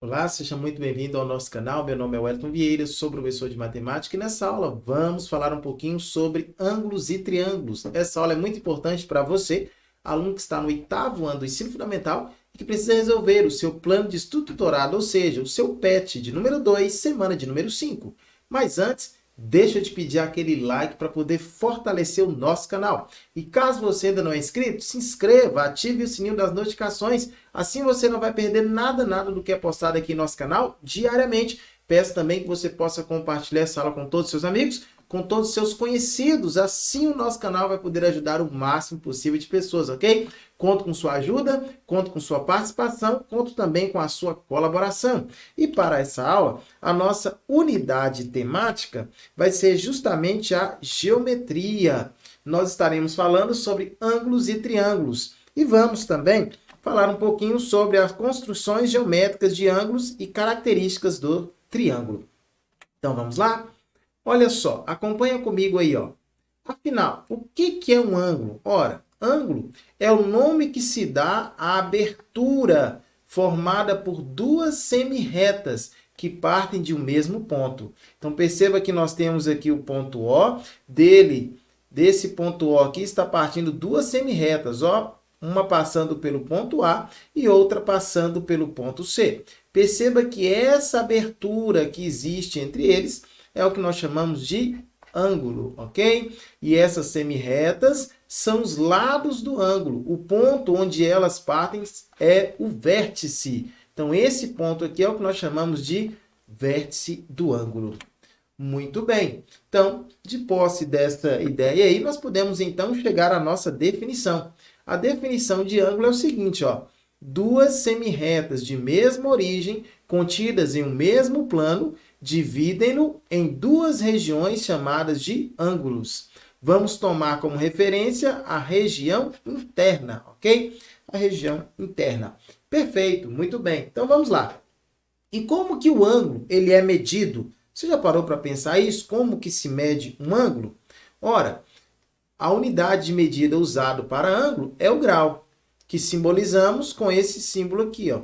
Olá, seja muito bem-vindo ao nosso canal. Meu nome é Wellington Vieira, sou professor de matemática e nessa aula vamos falar um pouquinho sobre ângulos e triângulos. Essa aula é muito importante para você, aluno que está no 8º ano do ensino fundamental e que precisa resolver o seu plano de estudo tutorado, ou seja, o seu PET de número 2, semana de número 5. Mas antes, deixa eu te pedir aquele like para poder fortalecer o nosso canal. E caso você ainda não é inscrito, se inscreva, ative o sininho das notificações. Assim você não vai perder nada do que é postado aqui no nosso canal diariamente. Peço também que você possa compartilhar essa aula com todos os seus amigos, com todos os seus conhecidos. Assim o nosso canal vai poder ajudar o máximo possível de pessoas, ok? Conto com sua ajuda, conto com sua participação, conto também com a sua colaboração. E para essa aula, a nossa unidade temática vai ser justamente a geometria. Nós estaremos falando sobre ângulos e triângulos. E vamos também falar um pouquinho sobre as construções geométricas de ângulos e características do triângulo. Então vamos lá? Olha só, acompanha comigo aí, ó. Afinal, o que é um ângulo? Ora, ângulo é o nome que se dá à abertura formada por duas semirretas que partem de um mesmo ponto. Então perceba que nós temos aqui o ponto O, desse ponto O aqui está partindo duas semirretas, ó, uma passando pelo ponto A e outra passando pelo ponto C. Perceba que essa abertura que existe entre eles é o que nós chamamos de ângulo, ok? E essas semirretas são os lados do ângulo. O ponto onde elas partem é o vértice. Então, esse ponto aqui é o que nós chamamos de vértice do ângulo. Muito bem. Então, de posse dessa ideia aí, nós podemos então chegar à nossa definição. A definição de ângulo é o seguinte, ó. Duas semirretas de mesma origem, contidas em um mesmo plano, dividem-no em duas regiões chamadas de ângulos. Vamos tomar como referência a região interna, ok? A região interna. Perfeito, muito bem. Então vamos lá. E como que o ângulo ele é medido? Você já parou para pensar isso? Como que se mede um ângulo? Ora, a unidade de medida usada para ângulo é o grau, que simbolizamos com esse símbolo aqui, ó.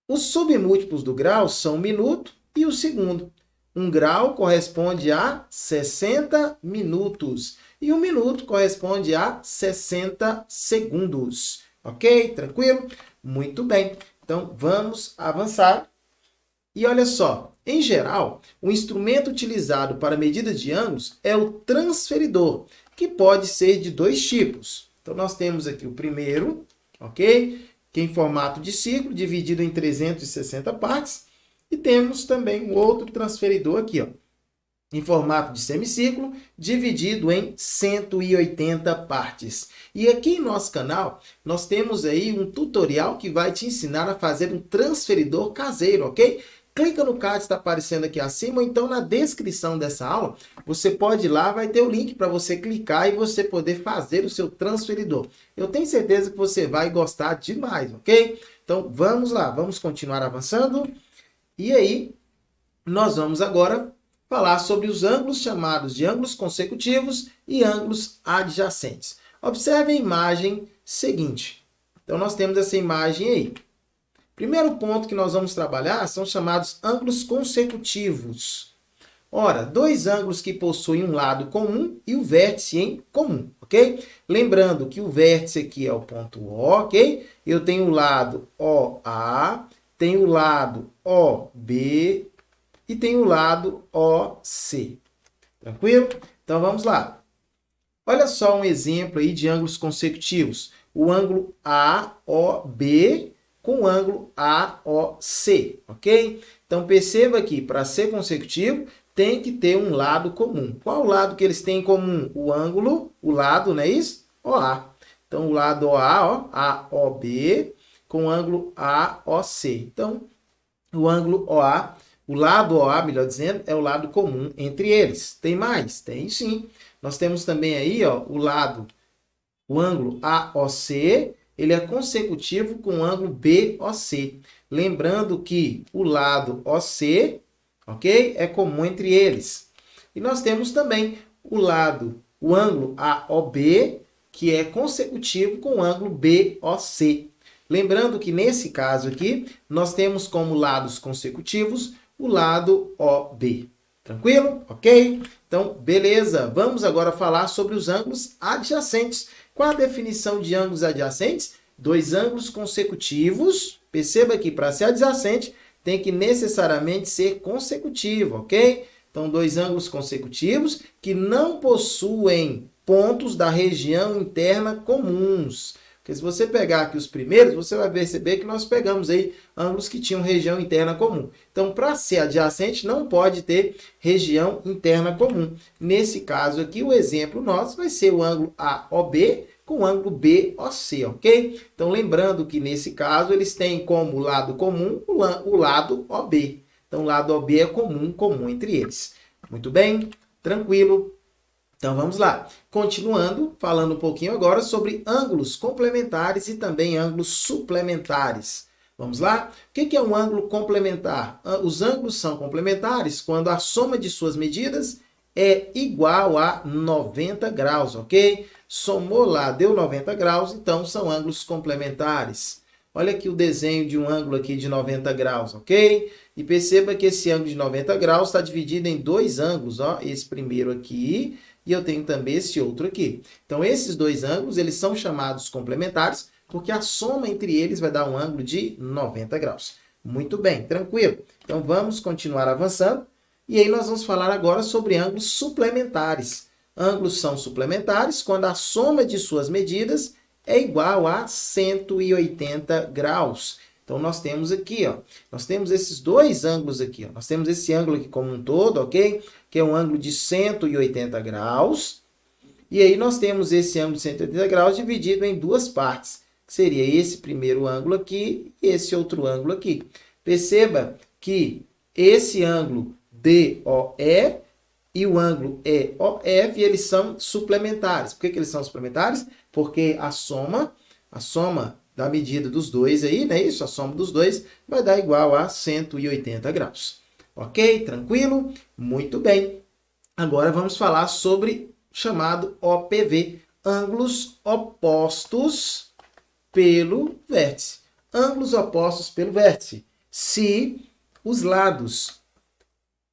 Os submúltiplos do grau são o minuto e o segundo. Um grau corresponde a 60 minutos e um minuto corresponde a 60 segundos. Ok? Tranquilo? Muito bem. Então, vamos avançar. E olha só, em geral, o instrumento utilizado para medida de ângulos é o transferidor, que pode ser de dois tipos. Então, nós temos aqui o primeiro, ok? Que é em formato de círculo, dividido em 360 partes. E temos também um outro transferidor aqui, ó, em formato de semicírculo, dividido em 180 partes. E aqui em nosso canal, nós temos aí um tutorial que vai te ensinar a fazer um transferidor caseiro, ok? Clica no card que está aparecendo aqui acima, ou então na descrição dessa aula, você pode ir lá, vai ter o link para você clicar e você poder fazer o seu transferidor. Eu tenho certeza que você vai gostar demais, ok? Então, vamos lá, vamos continuar avançando. E aí, nós vamos agora falar sobre os ângulos chamados de ângulos consecutivos e ângulos adjacentes. Observe a imagem seguinte. Então, nós temos essa imagem aí. Primeiro ponto que nós vamos trabalhar são chamados ângulos consecutivos. Ora, dois ângulos que possuem um lado comum e o vértice em comum, ok? Lembrando que o vértice aqui é o ponto O, ok? Eu tenho o lado OA, tenho o lado OB e tenho o lado OC. Tranquilo? Então, vamos lá. Olha só um exemplo aí de ângulos consecutivos. O ângulo AOB com o ângulo AOC, ok? Então, perceba que para ser consecutivo, tem que ter um lado comum. Qual o lado que eles têm em comum? O ângulo, o lado, não é isso? OA. Então, o lado OA, ó, AOB, com o ângulo AOC. Então, o ângulo OA, o lado OA, melhor dizendo, é o lado comum entre eles. Tem mais? Tem sim. Nós temos também aí, ó, o ângulo AOC, ele é consecutivo com o ângulo BOC. Lembrando que o lado OC, ok, é comum entre eles. E nós temos também o ângulo AOB, que é consecutivo com o ângulo BOC. Lembrando que nesse caso aqui, nós temos como lados consecutivos o lado OB. Tranquilo? Ok? Então, beleza. Vamos agora falar sobre os ângulos adjacentes. Qual a definição de ângulos adjacentes? Dois ângulos consecutivos. Perceba que para ser adjacente, tem que necessariamente ser consecutivo, ok? Então, dois ângulos consecutivos que não possuem pontos da região interna comuns. Porque se você pegar aqui os primeiros, você vai perceber que nós pegamos aí ângulos que tinham região interna comum. Então, para ser adjacente, não pode ter região interna comum. Nesse caso aqui, o exemplo nosso vai ser o ângulo AOB com o ângulo BOC, ok? Então, lembrando que nesse caso, eles têm como lado comum o lado OB. Então, o lado OB é comum entre eles. Muito bem? Tranquilo? Então, vamos lá. Continuando, falando um pouquinho agora sobre ângulos complementares e também ângulos suplementares. Vamos lá? O que é um ângulo complementar? Os ângulos são complementares quando a soma de suas medidas é igual a 90 graus, ok? Somou lá, deu 90 graus, então são ângulos complementares. Olha aqui o desenho de um ângulo aqui de 90 graus, ok? E perceba que esse ângulo de 90 graus está dividido em dois ângulos, ó. Esse primeiro aqui e eu tenho também esse outro aqui. Então, esses dois ângulos, eles são chamados complementares porque a soma entre eles vai dar um ângulo de 90 graus. Muito bem, tranquilo. Então, vamos continuar avançando. E aí nós vamos falar agora sobre ângulos suplementares. Ângulos são suplementares quando a soma de suas medidas é igual a 180 graus. Então, nós temos aqui, ó, nós temos esses dois ângulos aqui, ó. Nós temos esse ângulo aqui como um todo, ok? Que é um ângulo de 180 graus. E aí nós temos esse ângulo de 180 graus dividido em duas partes, que seria esse primeiro ângulo aqui e esse outro ângulo aqui. Perceba que esse ângulo DOE e o ângulo EOF, eles são suplementares. Por que eles são suplementares? Porque a soma da medida dos dois aí, né? Isso, a soma dos dois vai dar igual a 180 graus. Ok? Tranquilo? Muito bem. Agora vamos falar sobre o chamado OPV, ângulos opostos pelo vértice. Ângulos opostos pelo vértice. Se os lados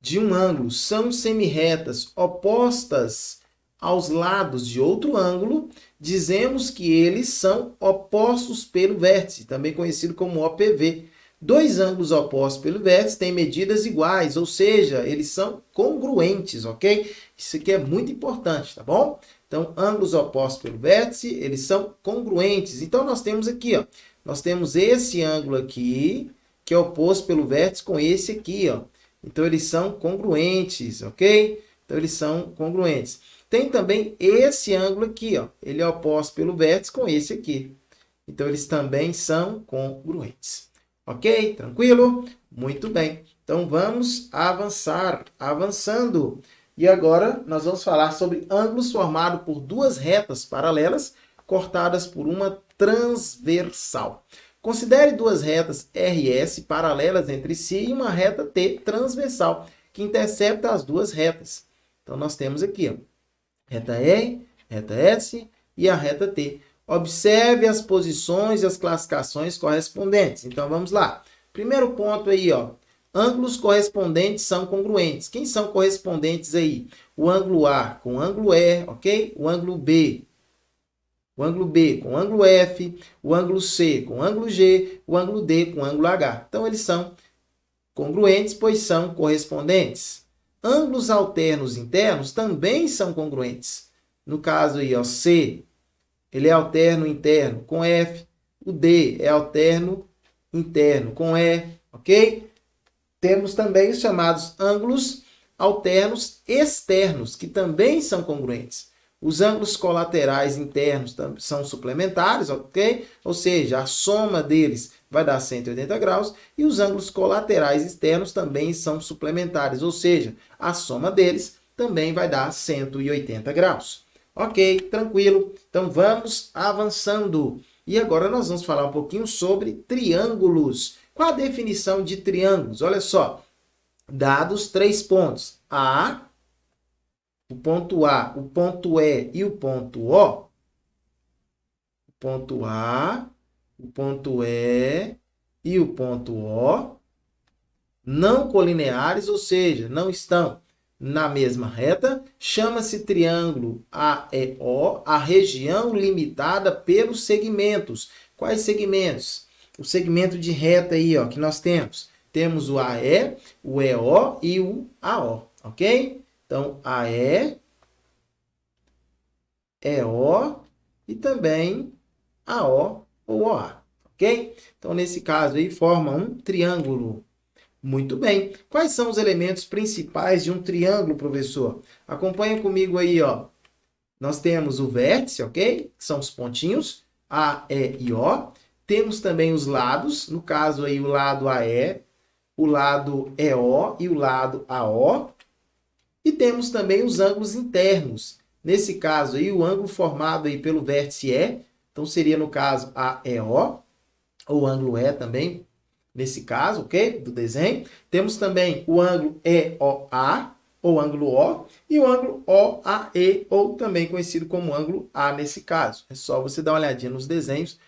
de um ângulo são semirretas opostas aos lados de outro ângulo, dizemos que eles são opostos pelo vértice, também conhecido como OPV. Dois ângulos opostos pelo vértice têm medidas iguais, ou seja, eles são congruentes, ok? Isso aqui é muito importante, tá bom? Então, ângulos opostos pelo vértice, eles são congruentes. Então, nós temos aqui, ó, nós temos esse ângulo aqui, que é oposto pelo vértice com esse aqui, ó. Então, eles são congruentes, ok? Então, eles são congruentes. Tem também esse ângulo aqui, ó. Ele é oposto pelo vértice com esse aqui. Então, eles também são congruentes. Ok? Tranquilo? Muito bem. Então, vamos avançando. E agora, nós vamos falar sobre ângulos formados por duas retas paralelas cortadas por uma transversal. Considere duas retas RS paralelas entre si e uma reta T transversal, que intercepta as duas retas. Então, nós temos aqui, ó, reta R, reta S e a reta T. Observe as posições e as classificações correspondentes. Então, vamos lá. Primeiro ponto aí, ó. Ângulos correspondentes são congruentes. Quem são correspondentes aí? O ângulo A com o ângulo E, ok? O ângulo B com o ângulo F, o ângulo C com o ângulo G, o ângulo D com o ângulo H. Então, eles são congruentes, pois são correspondentes. Ângulos alternos internos também são congruentes. No caso aí, ó, C, ele é alterno interno com F, o D é alterno interno com E, ok? Temos também os chamados ângulos alternos externos, que também são congruentes. Os ângulos colaterais internos são suplementares, ok? Ou seja, a soma deles vai dar 180 graus. E os ângulos colaterais externos também são suplementares, ou seja, a soma deles também vai dar 180 graus. Ok, tranquilo. Então, vamos avançando. E agora nós vamos falar um pouquinho sobre triângulos. Qual a definição de triângulos? Olha só, dados 3 pontos. O ponto E e o ponto O. O ponto A, o ponto E e o ponto O, não colineares, ou seja, não estão na mesma reta, chama-se triângulo AEO, a região limitada pelos segmentos. Quais segmentos? O segmento de reta aí, ó, que nós temos. Temos o AE, o EO e o AO, ok? Então, AE, EO e também AO ou OA, ok? Então, nesse caso aí, forma um triângulo. Muito bem. Quais são os elementos principais de um triângulo, professor? Acompanha comigo aí, ó. Nós temos o vértice, ok? Que são os pontinhos, A, E e O. Temos também os lados, no caso aí o lado AE, o lado EO e o lado AO. E temos também os ângulos internos. Nesse caso aí, o ângulo formado aí pelo vértice E, então seria no caso AEO, ou ângulo E também, nesse caso, ok? Do desenho. Temos também o ângulo EOA, ou ângulo O, e o ângulo OAE, ou também conhecido como ângulo A nesse caso. É só você dar uma olhadinha nos desenhos,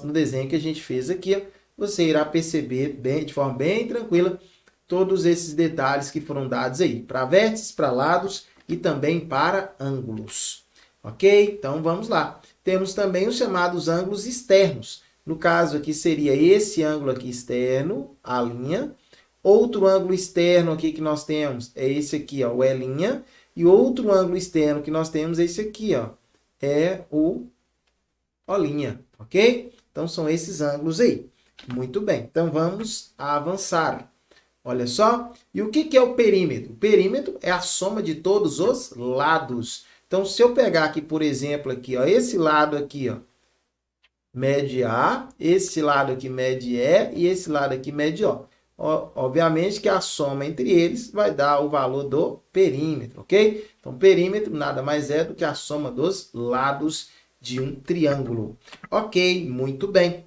no desenho que a gente fez aqui, você irá perceber de forma bem tranquila todos esses detalhes que foram dados aí, para vértices, para lados e também para ângulos. Ok? Então vamos lá. Temos também os chamados ângulos externos. No caso aqui seria esse ângulo aqui externo, a linha. Outro ângulo externo aqui que nós temos é esse aqui, ó, o E'. E outro ângulo externo que nós temos é esse aqui, ó, é o O', ok? Então são esses ângulos aí. Muito bem, então vamos avançar. Olha só, e o que é o perímetro? O perímetro é a soma de todos os lados. Então, se eu pegar aqui, por exemplo, aqui, ó, esse lado aqui, ó, mede A, esse lado aqui mede E e esse lado aqui mede O. Obviamente que a soma entre eles vai dar o valor do perímetro, ok? Então, perímetro nada mais é do que a soma dos lados de um triângulo. Ok, muito bem.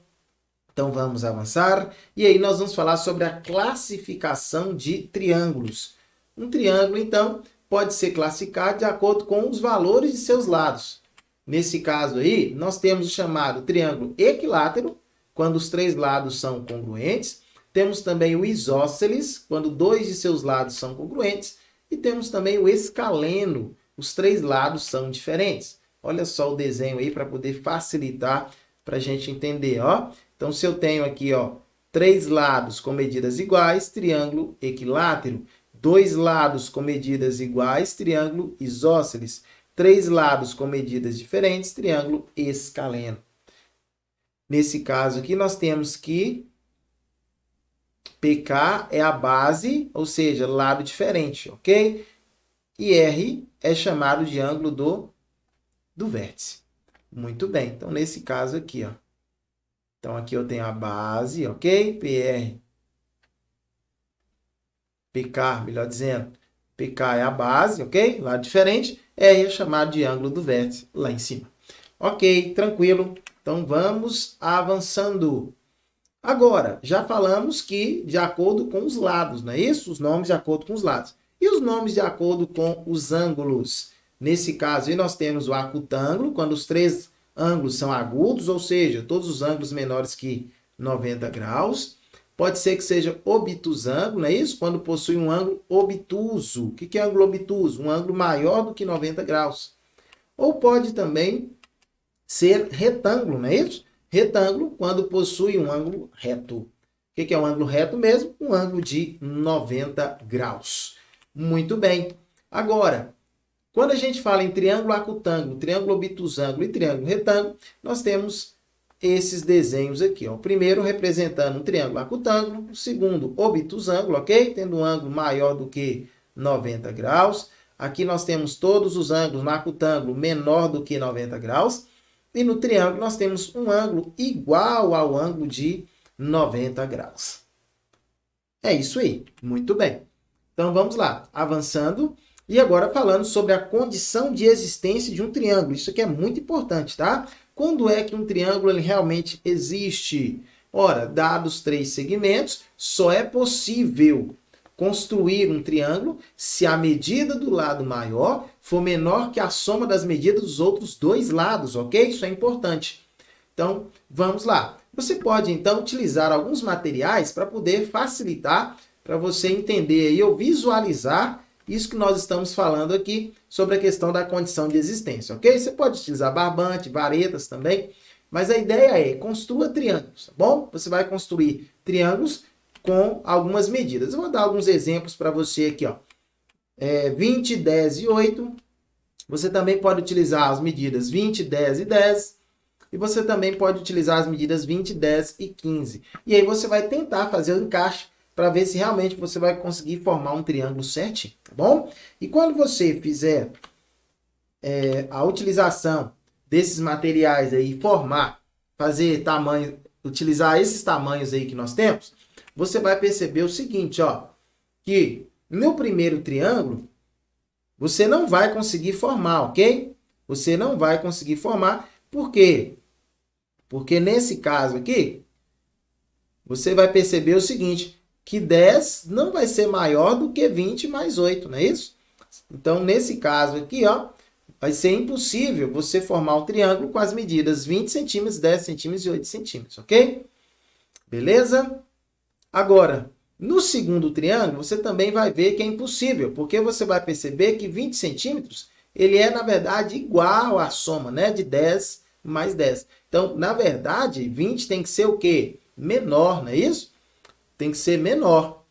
Então, vamos avançar. E aí, nós vamos falar sobre a classificação de triângulos. Um triângulo, então, pode ser classificado de acordo com os valores de seus lados. Nesse caso aí, nós temos o chamado triângulo equilátero, quando os três lados são congruentes. Temos também o isósceles, quando dois de seus lados são congruentes. E temos também o escaleno, os três lados são diferentes. Olha só o desenho aí para poder facilitar para a gente entender, ó. Então, se eu tenho aqui, ó, três lados com medidas iguais, triângulo equilátero. Dois lados com medidas iguais, triângulo isósceles. Três lados com medidas diferentes, triângulo escaleno. Nesse caso aqui, nós temos que PK é a base, ou seja, lado diferente, ok? E R é chamado de ângulo do vértice. Muito bem, então nesse caso aqui, ó. Então aqui eu tenho a base, ok? PK, melhor dizendo, PK é a base, ok? Lado diferente. R é chamado de ângulo do vértice lá em cima. Ok, tranquilo. Então vamos avançando. Agora, já falamos que de acordo com os lados, não é isso? Os nomes de acordo com os lados. E os nomes de acordo com os ângulos? Nesse caso aí nós temos o acutângulo, quando os três ângulos são agudos, ou seja, todos os ângulos menores que 90 graus. Pode ser que seja obtusângulo, não é isso? Quando possui um ângulo obtuso. O que é ângulo obtuso? Um ângulo maior do que 90 graus. Ou pode também ser retângulo, não é isso? Retângulo, quando possui um ângulo reto. O que é um ângulo reto mesmo? Um ângulo de 90 graus. Muito bem. Agora, quando a gente fala em triângulo acutângulo, triângulo obtusângulo e triângulo retângulo, nós temos esses desenhos aqui, ó. O primeiro representando um triângulo acutângulo, o segundo obtusângulo, ok? Tendo um ângulo maior do que 90 graus. Aqui nós temos todos os ângulos no acutângulo menor do que 90 graus. E no triângulo nós temos um ângulo igual ao ângulo de 90 graus. É isso aí. Muito bem. Então vamos lá, avançando. E agora falando sobre a condição de existência de um triângulo. Isso aqui é muito importante, tá? Quando é que um triângulo ele realmente existe? Ora, dados três segmentos, só é possível construir um triângulo se a medida do lado maior for menor que a soma das medidas dos outros dois lados, ok? Isso é importante. Então, vamos lá. Você pode, então, utilizar alguns materiais para poder facilitar, para você entender aí, ou visualizar isso que nós estamos falando aqui sobre a questão da condição de existência, ok? Você pode utilizar barbante, varetas também, mas a ideia é construa triângulos, tá bom? Você vai construir triângulos com algumas medidas. Eu vou dar alguns exemplos para você aqui, ó. 20, 10 e 8. Você também pode utilizar as medidas 20, 10 e 10. E você também pode utilizar as medidas 20, 10 e 15. E aí você vai tentar fazer o encaixe para ver se realmente você vai conseguir formar um triângulo certinho, tá bom? E quando você fizer a utilização desses materiais aí, fazer tamanho, utilizar esses tamanhos aí que nós temos, você vai perceber o seguinte, ó, que no primeiro triângulo, você não vai conseguir formar, ok? Você não vai conseguir formar, por quê? Porque nesse caso aqui, você vai perceber o seguinte, que 10 não vai ser maior do que 20 mais 8, não é isso? Então, nesse caso aqui, ó, vai ser impossível você formar um triângulo com as medidas 20 centímetros, 10 centímetros e 8 centímetros, ok? Beleza? Agora, no segundo triângulo, você também vai ver que é impossível, porque você vai perceber que 20 centímetros, ele é, na verdade, igual à soma, né, de 10 mais 10. Então, na verdade, 20 tem que ser o quê? Menor, não é isso? Tem que ser menor.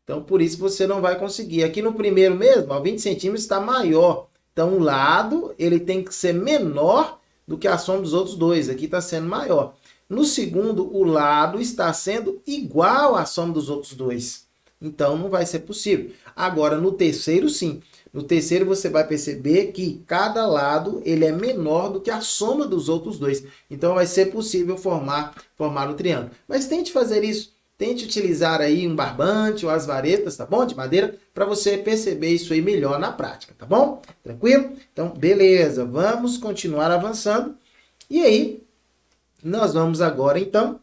Então, por isso você não vai conseguir. Aqui no primeiro mesmo, ó, 20 centímetros está maior. Então, o lado, ele tem que ser menor do que a soma dos outros dois. Aqui está sendo maior. No segundo, o lado está sendo igual à soma dos outros dois. Então, não vai ser possível. Agora, no terceiro, sim. No terceiro, você vai perceber que cada lado ele é menor do que a soma dos outros dois. Então, vai ser possível formar o triângulo. Mas tente fazer isso. Tente utilizar aí um barbante ou as varetas, tá bom? De madeira, para você perceber isso aí melhor na prática, tá bom? Tranquilo? Então, beleza. Vamos continuar avançando. E aí, nós vamos agora, então,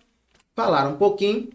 falar um pouquinho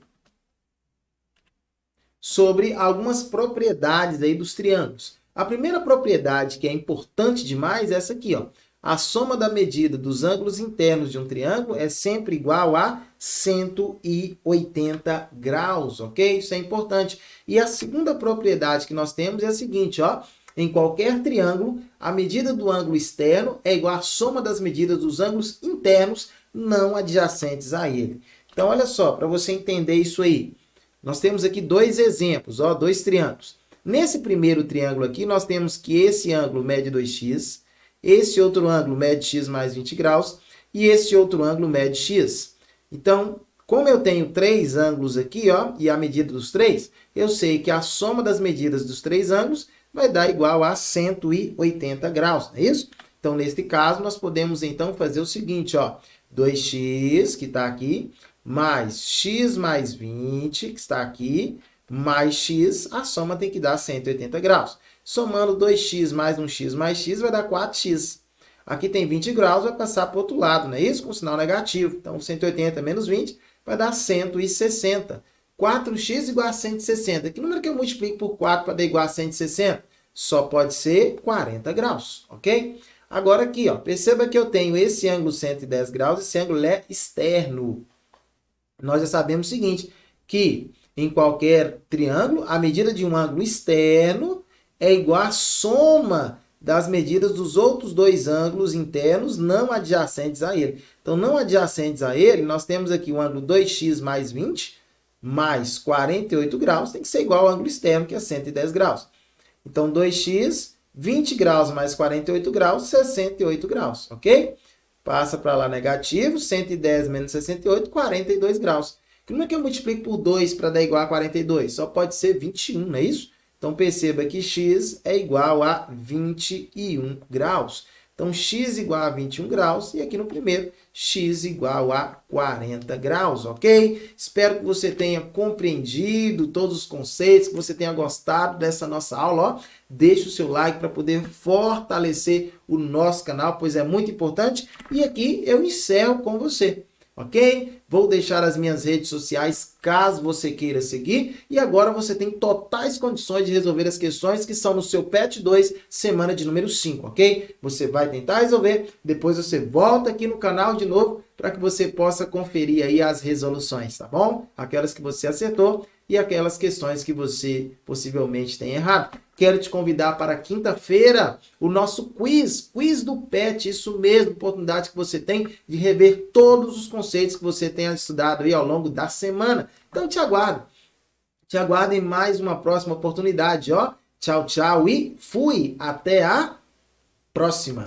sobre algumas propriedades aí dos triângulos. A primeira propriedade que é importante demais é essa aqui, ó. A soma da medida dos ângulos internos de um triângulo é sempre igual a 180 graus, ok? Isso é importante. E a segunda propriedade que nós temos é a seguinte, ó. Em qualquer triângulo, a medida do ângulo externo é igual à soma das medidas dos ângulos internos não adjacentes a ele. Então, olha só, para você entender isso aí. Nós temos aqui dois exemplos, ó, dois triângulos. Nesse primeiro triângulo aqui, nós temos que esse ângulo mede 2x, esse outro ângulo mede x mais 20 graus e esse outro ângulo mede x. Então, como eu tenho três ângulos aqui, ó, e a medida dos três, eu sei que a soma das medidas dos três ângulos vai dar igual a 180 graus, não é isso? Então, neste caso, nós podemos, então, fazer o seguinte, ó, 2x, que está aqui, mais x mais 20, que está aqui, mais x, a soma tem que dar 180 graus. Somando 2x mais 1x mais x vai dar 4x. Aqui tem 20 graus, vai passar para o outro lado, não é isso? Com sinal negativo. Então, 180 menos 20 vai dar 160. 4x igual a 160. Que número que eu multiplico por 4 para dar igual a 160? Só pode ser 40 graus, ok? Agora aqui, ó, perceba que eu tenho esse ângulo 110 graus, esse ângulo é externo. Nós já sabemos o seguinte, que em qualquer triângulo, a medida de um ângulo externo é igual à soma das medidas dos outros dois ângulos internos não adjacentes a ele. Então, não adjacentes a ele, nós temos aqui o ângulo 2x mais 20 mais 48 graus, tem que ser igual ao ângulo externo, que é 110 graus. Então, 2x, 20 graus mais 48 graus, 68 graus, ok? Passa para lá negativo, 110 menos 68, 42 graus. Como é que eu multiplico por 2 para dar igual a 42? Só pode ser 21, não é isso? Então, perceba que x é igual a 21 graus. Então, x igual a 21 graus e aqui no primeiro, x igual a 40 graus, ok? Espero que você tenha compreendido todos os conceitos, que você tenha gostado dessa nossa aula, ó. Deixe o seu like para poder fortalecer o nosso canal, pois é muito importante. E aqui eu encerro com você. ok? Vou deixar as minhas redes sociais caso você queira seguir. E agora você tem totais condições de resolver as questões que são no seu PET 2, semana de número 5, ok? Você vai tentar resolver, depois você volta aqui no canal de novo para que você possa conferir aí as resoluções, tá bom? Aquelas que você acertou e aquelas questões que você possivelmente tem errado. Quero te convidar para quinta-feira, o nosso quiz do PET, isso mesmo, oportunidade que você tem de rever todos os conceitos que você tenha estudado aí ao longo da semana. Então te aguardo em mais uma próxima oportunidade, ó. Tchau, tchau e fui, até a próxima.